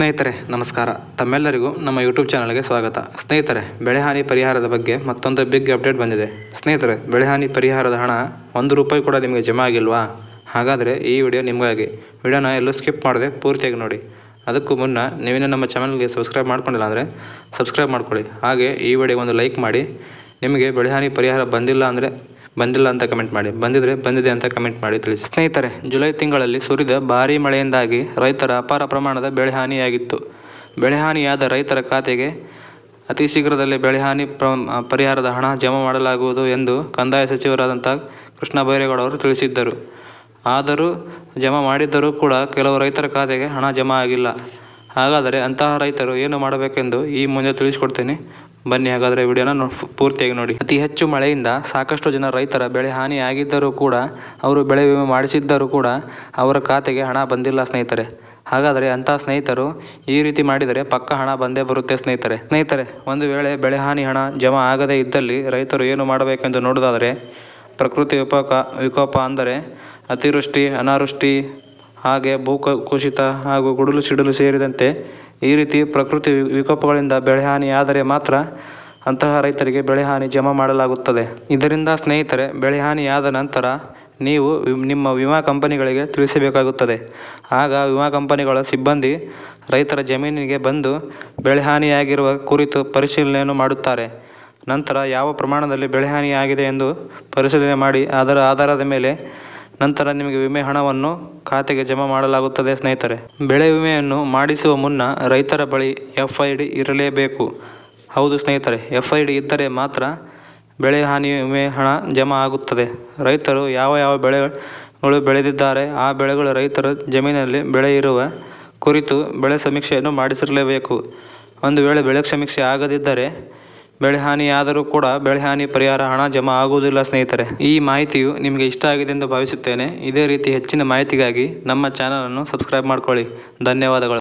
ಸ್ನೇಹಿತರೆ ನಮಸ್ಕಾರ. ತಮ್ಮೆಲ್ಲರಿಗೂ ನಮ್ಮ ಯೂಟ್ಯೂಬ್ ಚಾನಲ್ಗೆ ಸ್ವಾಗತ. ಸ್ನೇಹಿತರೆ, ಬೆಳೆಹಾನಿ ಪರಿಹಾರದ ಬಗ್ಗೆ ಮತ್ತೊಂದು ಬಿಗ್ ಅಪ್ಡೇಟ್ ಬಂದಿದೆ. ಸ್ನೇಹಿತರೆ, ಬೆಳೆಹಾನಿ ಪರಿಹಾರದ ಹಣ ₹1 ಕೂಡ ನಿಮಗೆ ಜಮಾ ಆಗಿಲ್ವಾ? ಹಾಗಾದರೆ ಈ ವಿಡಿಯೋ ನಿಮಗಾಗಿ. ವಿಡಿಯೋನ ಎಲ್ಲೂ ಸ್ಕಿಪ್ ಮಾಡದೆ ಪೂರ್ತಿಯಾಗಿ ನೋಡಿ. ಅದಕ್ಕೂ ಮುನ್ನ ನೀವೇನು ನಮ್ಮ ಚಾನಲ್ಗೆ ಸಬ್ಸ್ಕ್ರೈಬ್ ಮಾಡ್ಕೊಂಡಿಲ್ಲ ಅಂದರೆ ಸಬ್ಸ್ಕ್ರೈಬ್ ಮಾಡ್ಕೊಳ್ಳಿ. ಹಾಗೆ ಈ ವಿಡಿಯೋಗೆ ಒಂದು ಲೈಕ್ ಮಾಡಿ. ನಿಮಗೆ ಬೆಳೆಹಾನಿ ಪರಿಹಾರ ಬಂದಿಲ್ಲ ಅಂತ ಕಮೆಂಟ್ ಮಾಡಿ, ಬಂದಿದ್ರೆ ಬಂದಿದೆ ಅಂತ ಕಮೆಂಟ್ ಮಾಡಿ ತಿಳಿಸಿ. ಸ್ನೇಹಿತರೆ, ಜುಲೈ ತಿಂಗಳಲ್ಲಿ ಸುರಿದ ಭಾರೀ ಮಳೆಯಿಂದಾಗಿ ರೈತರ ಅಪಾರ ಪ್ರಮಾಣದ ಬೆಳೆಹಾನಿಯಾಗಿತ್ತು. ಬೆಳೆಹಾನಿಯಾದ ರೈತರ ಖಾತೆಗೆ ಅತಿ ಶೀಘ್ರದಲ್ಲೇ ಬೆಳೆಹಾನಿ ಪರಿಹಾರದ ಹಣ ಜಮಾ ಮಾಡಲಾಗುವುದು ಎಂದು ಕಂದಾಯ ಸಚಿವರಾದಂಥ ಕೃಷ್ಣ ಬೈರೇಗೌಡ ಅವರು ತಿಳಿಸಿದ್ದರು. ಆದರೂ ಜಮಾ ಮಾಡಿದ್ದರೂ ಕೂಡ ಕೆಲವು ರೈತರ ಖಾತೆಗೆ ಹಣ ಜಮಾ ಆಗಿಲ್ಲ. ಹಾಗಾದರೆ ಅಂತಹ ರೈತರು ಏನು ಮಾಡಬೇಕೆಂದು ಈ ಮುಂದೆ ತಿಳಿಸ್ಕೊಡ್ತೀನಿ. ಬನ್ನಿ, ಹಾಗಾದರೆ ವಿಡಿಯೋನ ಪೂರ್ತಿಯಾಗಿ ನೋಡಿ. ಅತಿ ಹೆಚ್ಚು ಮಳೆಯಿಂದ ಸಾಕಷ್ಟು ಜನ ರೈತರ ಬೆಳೆ ಹಾನಿಯಾಗಿದ್ದರೂ ಕೂಡ ಅವರು ಬೆಳೆ ವಿಮೆ ಮಾಡಿಸಿದ್ದರೂ ಕೂಡ ಅವರ ಖಾತೆಗೆ ಹಣ ಬಂದಿಲ್ಲ ಸ್ನೇಹಿತರೆ. ಹಾಗಾದರೆ ಅಂತಹ ಸ್ನೇಹಿತರು ಈ ರೀತಿ ಮಾಡಿದರೆ ಪಕ್ಕ ಹಣ ಬಂದೇ ಬರುತ್ತೆ ಸ್ನೇಹಿತರೆ. ಒಂದು ವೇಳೆ ಬೆಳೆ ಹಾನಿ ಹಣ ಜಮಾ ಆಗದೇ ಇದ್ದಲ್ಲಿ ರೈತರು ಏನು ಮಾಡಬೇಕೆಂದು ನೋಡೋದಾದರೆ, ಪ್ರಕೃತಿ ವಿಕೋಪ ಅಂದರೆ ಅತಿವೃಷ್ಟಿ, ಅನಾವೃಷ್ಟಿ, ಹಾಗೆ ಭೂಕುಸಿತ ಹಾಗೂ ಗುಡುಗು ಸಿಡಿಲು ಸೇರಿದಂತೆ ಈ ರೀತಿ ಪ್ರಕೃತಿ ವಿಕೋಪಗಳಿಂದ ಬೆಳೆಹಾನಿ ಆದರೆ ಮಾತ್ರ ಅಂತಹ ರೈತರಿಗೆ ಬೆಳೆಹಾನಿ ಜಮಾ ಮಾಡಲಾಗುತ್ತದೆ. ಇದರಿಂದ ಸ್ನೇಹಿತರೆ, ಬೆಳೆಹಾನಿಯಾದ ನಂತರ ನೀವು ನಿಮ್ಮ ವಿಮಾ ಕಂಪನಿಗಳಿಗೆ ತಿಳಿಸಬೇಕಾಗುತ್ತದೆ. ಆಗ ವಿಮಾ ಕಂಪನಿಗಳ ಸಿಬ್ಬಂದಿ ರೈತರ ಜಮೀನಿಗೆ ಬಂದು ಬೆಳೆಹಾನಿಯಾಗಿರುವ ಕುರಿತು ಪರಿಶೀಲನೆಯನ್ನು ಮಾಡುತ್ತಾರೆ. ನಂತರ ಯಾವ ಪ್ರಮಾಣದಲ್ಲಿ ಬೆಳೆಹಾನಿಯಾಗಿದೆ ಎಂದು ಪರಿಶೀಲನೆ ಮಾಡಿ ಅದರ ಆಧಾರದ ಮೇಲೆ ನಂತರ ನಿಮಗೆ ವಿಮೆ ಹಣವನ್ನು ಖಾತೆಗೆ ಜಮಾ ಮಾಡಲಾಗುತ್ತದೆ ಸ್ನೇಹಿತರೆ. ಬೆಳೆ ವಿಮೆಯನ್ನು ಮಾಡಿಸುವ ಮುನ್ನ ರೈತರ ಬಳಿ FID ಇರಲೇಬೇಕು. ಹೌದು ಸ್ನೇಹಿತರೆ, FID ಇದ್ದರೆ ಮಾತ್ರ ಬೆಳೆ ಹಾನಿ ವಿಮೆ ಹಣ ಜಮಾ ಆಗುತ್ತದೆ. ರೈತರು ಯಾವ ಬೆಳೆಗಳು ಬೆಳೆದಿದ್ದಾರೆ ಆ ಬೆಳೆಗಳು ರೈತರ ಜಮೀನಿನಲ್ಲಿ ಬೆಳೆ ಇರುವ ಕುರಿತು ಬೆಳೆ ಸಮೀಕ್ಷೆಯನ್ನು ಮಾಡಿಸಿರಲೇಬೇಕು. ಒಂದು ವೇಳೆ ಬೆಳೆ ಸಮೀಕ್ಷೆ ಆಗದಿದ್ದರೆ ಬೆಳೆಹಾನಿಯಾದರೂ ಕೂಡ ಬೆಳೆಹಾನಿ ಪರಿಹಾರ ಹಣ ಜಮಾ ಆಗುವುದಿಲ್ಲ ಸ್ನೇಹಿತರೆ. ಈ ಮಾಹಿತಿಯು ನಿಮಗೆ ಇಷ್ಟ ಆಗಿದೆ ಎಂದು ಭಾವಿಸುತ್ತೇನೆ. ಇದೇ ರೀತಿ ಹೆಚ್ಚಿನ ಮಾಹಿತಿಗಾಗಿ ನಮ್ಮ ಚಾನಲನ್ನು ಸಬ್ಸ್ಕ್ರೈಬ್ ಮಾಡ್ಕೊಳ್ಳಿ. ಧನ್ಯವಾದಗಳು.